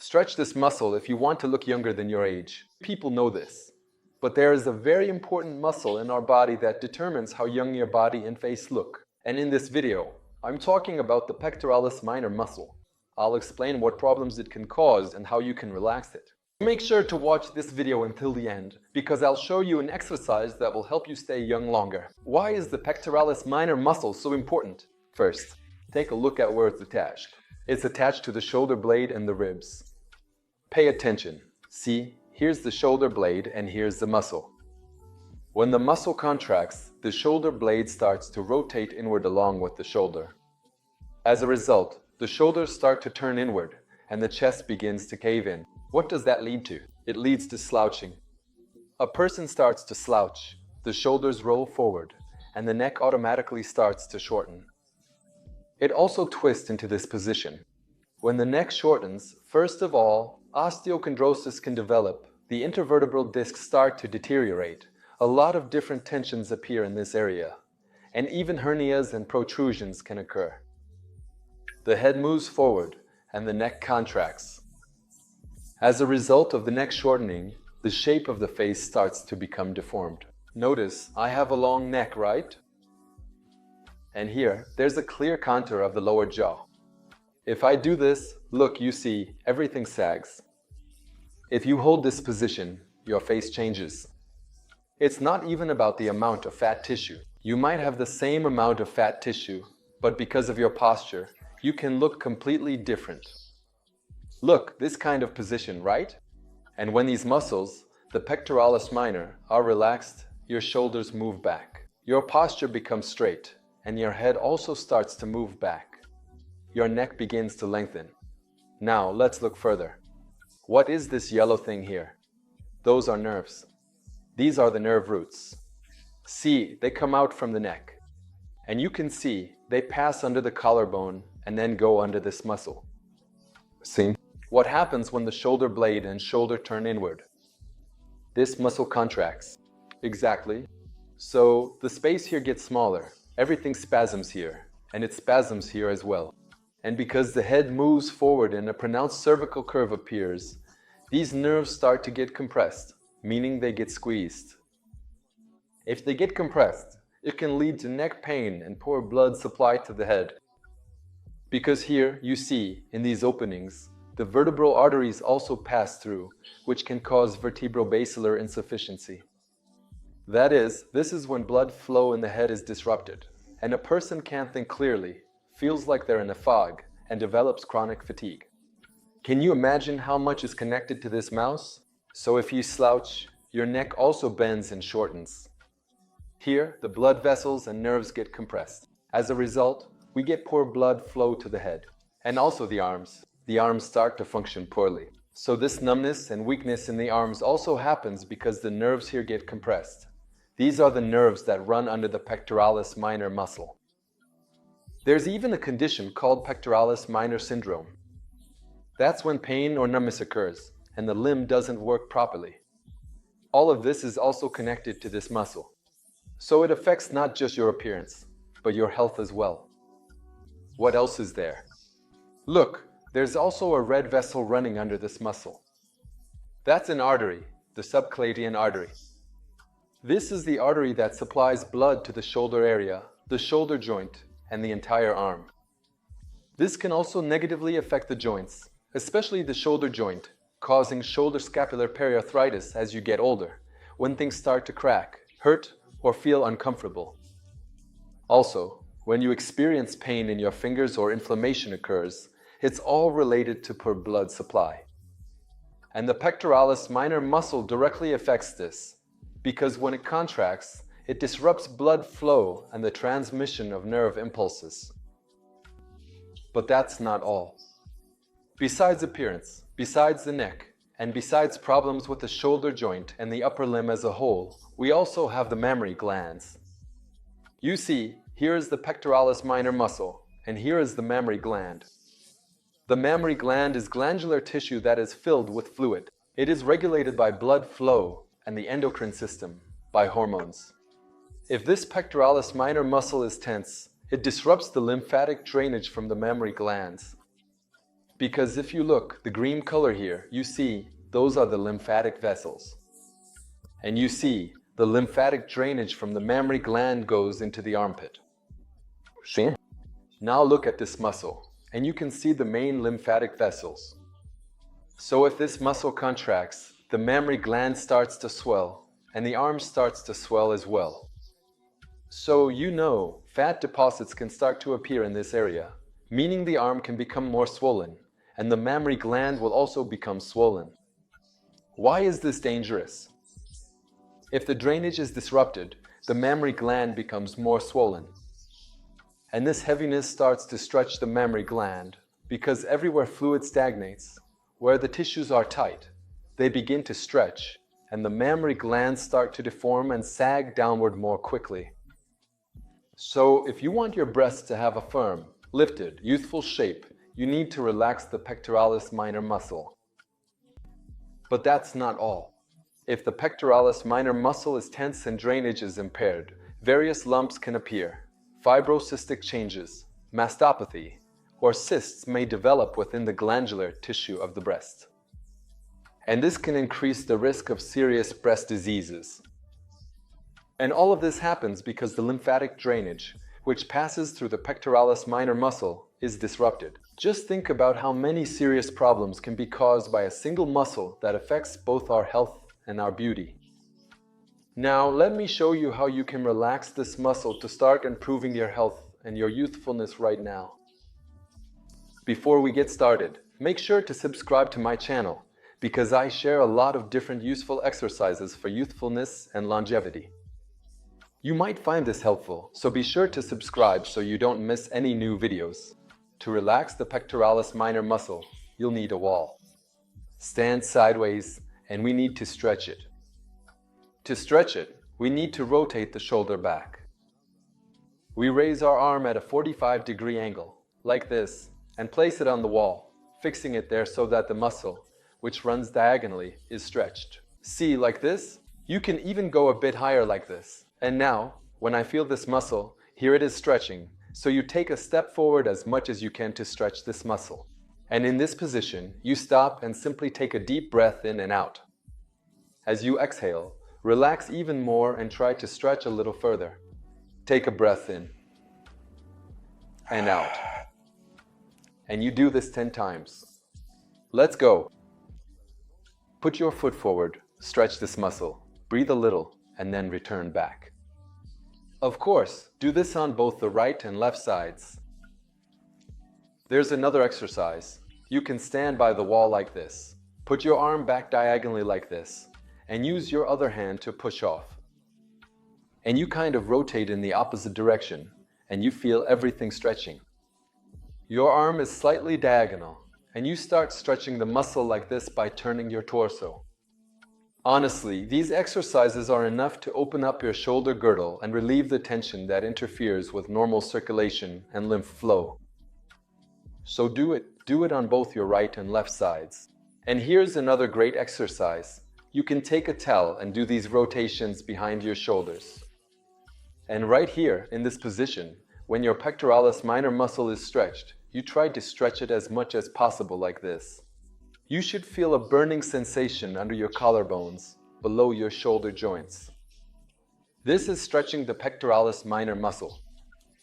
Stretch this muscle if you want to look younger than your age. People know this. But there is a very important muscle in our body that determines how young your body and face look. And in this video, I'm talking about the pectoralis minor muscle. I'll explain what problems it can cause and how you can relax it. Make sure to watch this video until the end, because I'll show you an exercise that will help you stay young longer. Why is the pectoralis minor muscle so important? First, take a look at where it's attached. It's attached to the shoulder blade and the ribs. Pay attention. See, here's the shoulder blade and here's the muscle. When the muscle contracts, the shoulder blade starts to rotate inward along with the shoulder. As a result, the shoulders start to turn inward and the chest begins to cave in. What does that lead to? It leads to slouching. A person starts to slouch, the shoulders roll forward, and the neck automatically starts to shorten. It also twists into this position. When the neck shortens, first of all, osteochondrosis can develop. The intervertebral discs start to deteriorate. A lot of different tensions appear in this area, and even hernias and protrusions can occur. The head moves forward, and the neck contracts. As a result of the neck shortening, the shape of the face starts to become deformed. Notice, I have a long neck, right? And here, there's a clear contour of the lower jaw. If I do this, look, you see, everything sags. If you hold this position, your face changes. It's not even about the amount of fat tissue. You might have the same amount of fat tissue, but because of your posture, you can look completely different. Look, this kind of position, right? And when these muscles, the pectoralis minor, are relaxed, your shoulders move back. Your posture becomes straight, and your head also starts to move back. Your neck begins to lengthen. Now, let's look further. What is this yellow thing here? Those are nerves. These are the nerve roots. See, they come out from the neck. And you can see, they pass under the collarbone and then go under this muscle. See? What happens when the shoulder blade and shoulder turn inward? This muscle contracts. Exactly. So, the space here gets smaller. Everything spasms here, and it spasms here as well. And because the head moves forward and a pronounced cervical curve appears, these nerves start to get compressed, meaning they get squeezed. If they get compressed, it can lead to neck pain and poor blood supply to the head. Because here, you see, in these openings, the vertebral arteries also pass through, which can cause vertebrobasilar insufficiency. That is, this is when blood flow in the head is disrupted, and a person can't think clearly, feels like they're in a fog, and develops chronic fatigue. Can you imagine how much is connected to this mouse? So if you slouch, your neck also bends and shortens. Here, the blood vessels and nerves get compressed. As a result, we get poor blood flow to the head. And also the arms. The arms start to function poorly. So this numbness and weakness in the arms also happens because the nerves here get compressed. These are the nerves that run under the pectoralis minor muscle. There's even a condition called pectoralis minor syndrome. That's when pain or numbness occurs, and the limb doesn't work properly. All of this is also connected to this muscle. So it affects not just your appearance, but your health as well. What else is there? Look, there's also a red vessel running under this muscle. That's an artery, the subclavian artery. This is the artery that supplies blood to the shoulder area, the shoulder joint, and the entire arm. This can also negatively affect the joints, especially the shoulder joint, causing shoulder scapular periarthritis as you get older, when things start to crack, hurt, or feel uncomfortable. Also, when you experience pain in your fingers or inflammation occurs, it's all related to poor blood supply. And the pectoralis minor muscle directly affects this, because when it contracts, it disrupts blood flow and the transmission of nerve impulses. But that's not all. Besides appearance, besides the neck, and besides problems with the shoulder joint and the upper limb as a whole, we also have the mammary glands. You see, here is the pectoralis minor muscle, and here is the mammary gland. The mammary gland is glandular tissue that is filled with fluid. It is regulated by blood flow and the endocrine system, by hormones. If this pectoralis minor muscle is tense, it disrupts the lymphatic drainage from the mammary glands. Because if you look, the green color here, you see, those are the lymphatic vessels. And you see, the lymphatic drainage from the mammary gland goes into the armpit. Now look at this muscle, and you can see the main lymphatic vessels. So if this muscle contracts, the mammary gland starts to swell, and the arm starts to swell as well. So you know, fat deposits can start to appear in this area, meaning the arm can become more swollen, and the mammary gland will also become swollen. Why is this dangerous? If the drainage is disrupted, the mammary gland becomes more swollen. And this heaviness starts to stretch the mammary gland, because everywhere fluid stagnates, where the tissues are tight, they begin to stretch, and the mammary glands start to deform and sag downward more quickly. So if you want your breasts to have a firm, lifted, youthful shape, you need to relax the pectoralis minor muscle. But that's not all. If the pectoralis minor muscle is tense and drainage is impaired, various lumps can appear. Fibrocystic changes, mastopathy, or cysts may develop within the glandular tissue of the breast. And this can increase the risk of serious breast diseases. And all of this happens because the lymphatic drainage, which passes through the pectoralis minor muscle, is disrupted. Just think about how many serious problems can be caused by a single muscle that affects both our health and our beauty. Now, let me show you how you can relax this muscle to start improving your health and your youthfulness right now. Before we get started, make sure to subscribe to my channel, because I share a lot of different useful exercises for youthfulness and longevity. You might find this helpful, so be sure to subscribe so you don't miss any new videos. To relax the pectoralis minor muscle, you'll need a wall. Stand sideways, and we need to stretch it. To stretch it, we need to rotate the shoulder back. We raise our arm at a 45-degree angle, like this, and place it on the wall, fixing it there so that the muscle, which runs diagonally, is stretched. See, like this? You can even go a bit higher like this. And now, when I feel this muscle, here it is stretching, so you take a step forward as much as you can to stretch this muscle. And in this position, you stop and simply take a deep breath in and out. As you exhale, relax even more and try to stretch a little further. Take a breath in and out. And you do this 10 times. Let's go. Put your foot forward, stretch this muscle, breathe a little, and then return back. Of course, do this on both the right and left sides. There's another exercise. You can stand by the wall like this. Put your arm back diagonally like this, and use your other hand to push off. And you kind of rotate in the opposite direction, and you feel everything stretching. Your arm is slightly diagonal, and you start stretching the muscle like this by turning your torso. Honestly, these exercises are enough to open up your shoulder girdle and relieve the tension that interferes with normal circulation and lymph flow. So do it on both your right and left sides. And here's another great exercise. You can take a towel and do these rotations behind your shoulders. And right here, in this position, when your pectoralis minor muscle is stretched, you try to stretch it as much as possible like this. You should feel a burning sensation under your collarbones, below your shoulder joints. This is stretching the pectoralis minor muscle.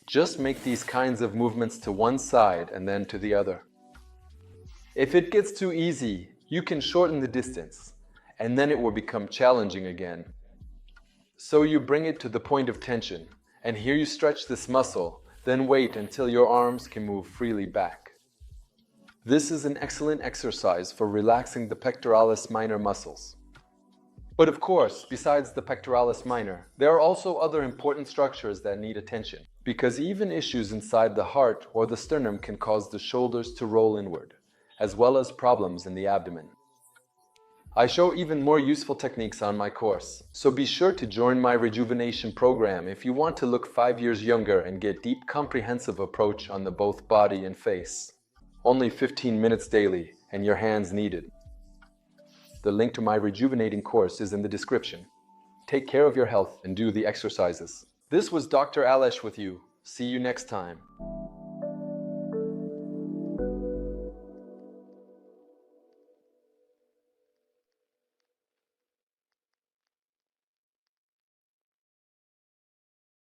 Just make these kinds of movements to one side and then to the other. If it gets too easy, you can shorten the distance, and then it will become challenging again. So you bring it to the point of tension, and here you stretch this muscle, then wait until your arms can move freely back. This is an excellent exercise for relaxing the pectoralis minor muscles. But of course, besides the pectoralis minor, there are also other important structures that need attention, because even issues inside the heart or the sternum can cause the shoulders to roll inward, as well as problems in the abdomen. I show even more useful techniques on my course, so be sure to join my Rejuvenation program if you want to look 5 years younger and get deep, comprehensive approach on the both body and face. Only 15 minutes daily, and your hands needed. The link to my rejuvenating course is in the description. Take care of your health and do the exercises. This was Dr. Alish with you. See you next time.